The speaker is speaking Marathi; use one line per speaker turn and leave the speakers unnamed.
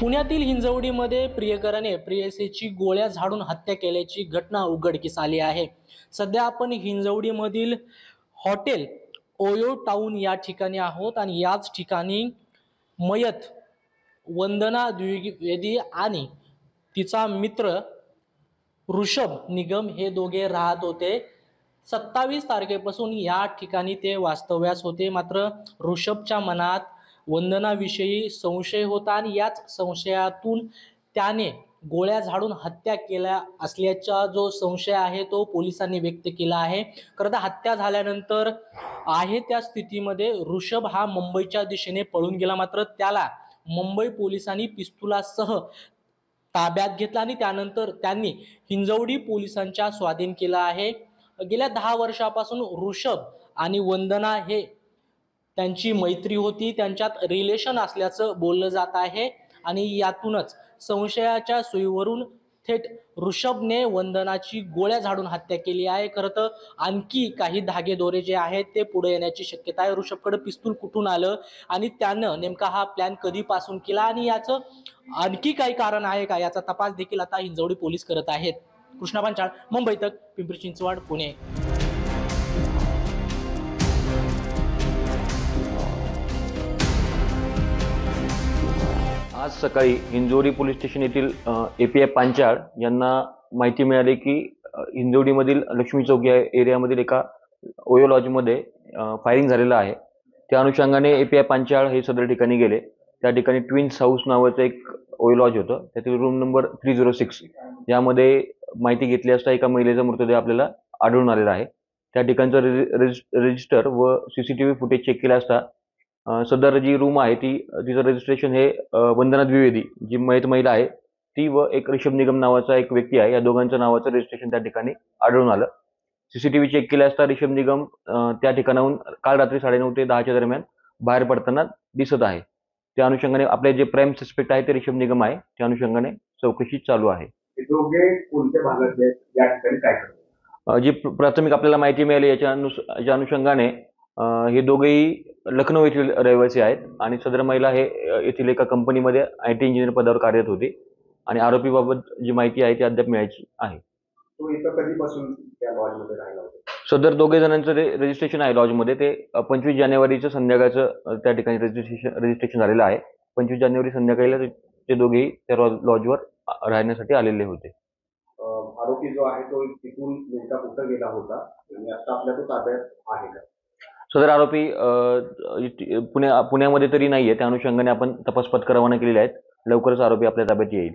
पुण्यातील हिंजवडीमध्ये प्रियकराने प्रेयसीची गोळ्या झाडून हत्या केल्याची घटना उघडकीस आली आहे। सध्या आपण हिंजवडीमधील हॉटेल ओयो टाउन या ठिकाणी आहोत आणि याच ठिकाणी मयत वंदना द्विवेदी आणि तिचा मित्र ऋषभ निगम हे दोघे राहत होते। 27 तारखेपासून या ठिकाणी ते वास्तव्यास होते। मात्र ऋषभच्या मनात वंदनाविषयी संशय होता आणि याच संशयातून त्याने गोळ्या झाडून हत्या केल्या असल्याचा जो संशय आहे तो पोलिसांनी व्यक्त केला आहे। खरं तर हत्या झाल्यानंतर आहे त्या स्थितीमध्ये ऋषभ हा मुंबईच्या दिशेने पळून गेला। मात्र त्याला मुंबई पोलिसांनी पिस्तुलासह ताब्यात घेतला आणि त्यानंतर त्यांनी हिंजवडी पोलिसांच्या स्वाधीन केला आहे। गेल्या 10 वर्षापासून ऋषभ आणि वंदना हे त्यांची मैत्री होती, त्यांच्यात रिलेशन असल्याचं बोललं जात आहे आणि यातूनच संशयाच्या सुईवरून थेट ऋषभने वंदनाची गोळ्या झाडून हत्या केली आहे। खरं तर आणखी काही धागेदोरे जे आहेत ते पुढे येण्याची शक्यता आहे। ऋषभकडे पिस्तूल कुठून आलं आणि त्यानं नेमका हा प्लॅन कधीपासून केला आणि याचं आणखी काही कारण आहे का याचा तपास देखील आता हिंजवडी पोलीस करत आहेत। कृष्णा पांचाळ, मुंबई तक, पिंपरी चिंचवड, पुणे।
आज सकाळी हिंजवडी पोलीस स्टेशन येथील API पांचाळ यांना माहिती मिळाली की हिंजवडीमधील लक्ष्मी चौक या एरियामधील एका ओयो लॉजमध्ये फायरिंग झालेलं आहे। त्या अनुषंगाने API पांचाळ हे सदर ठिकाणी गेले। त्या ठिकाणी ट्विन्स हाऊस नावाचं एक ओयो लॉज होतं, त्यातील रूम नंबर 306 यामध्ये माहिती घेतली असता एका महिलेचा मृतदेह आपल्याला आढळून आलेला आहे। त्या ठिकाणचं रजिस्टर व CCTV फुटेज चेक केलं असता सदर जी रूम आहे तिचं रजिस्ट्रेशन हे वंदना द्विवेदी जी मयत महिला आहे ती व एक ऋषभ निगम नावाचा एक व्यक्ती आहे, या दोघांचं नावाचं रजिस्ट्रेशन त्या ठिकाणी आढळून आलं। CCTV चेक केले असता ऋषभ निगम त्या ठिकाणाहून काल रात्री 9:30 ते 10च्या दरम्यान बाहेर पडताना दिसत आहे। त्या अनुषंगाने आपले जे प्राइम सस्पेक्ट आहे ते ऋषभ निगम आहे, त्या अनुषंगाने चौकशी चालू आहे।
दोघे कोणत्या भागातले या ठिकाणी काय करतात?
जी प्राथमिक आपल्याला माहिती मिळाली याच्या अनुषंगाने हे दोघेही लखनौ येथील रहिवासी आहेत आणि सदर महिला हे येथील एका कंपनीमध्ये IT इंजिनियर पदावर कार्यरत होती आणि आरोपीबाबत जी माहिती आहे ती अद्याप मिळायची आहे।
तो इथं कधीपासून त्या लॉजमध्ये राहिला होता?
सदर दोघे जणांचं रजिस्ट्रेशन आहे लॉजमध्ये ते 25 जानेवारीचं संध्याकाळचं त्या ठिकाणी रजिस्ट्रेशन झालेलं आहे। 25 जानेवारी संध्याकाळीला ते दोघेही त्या लॉजवर राहण्यासाठी आलेले होते।
आरोपी जो आहे तो तिथून नेमका कुठं गेला होता आणि आता आपल्या तो ताब्यात आहे का?
सदर आरोपी पुण्यामध्ये तरी नाहीये, त्या अनुषंगाने आपण तपास पथक रवाना केलेले आहेत। लवकरच आरोपी आपल्या ताब्यात येईल।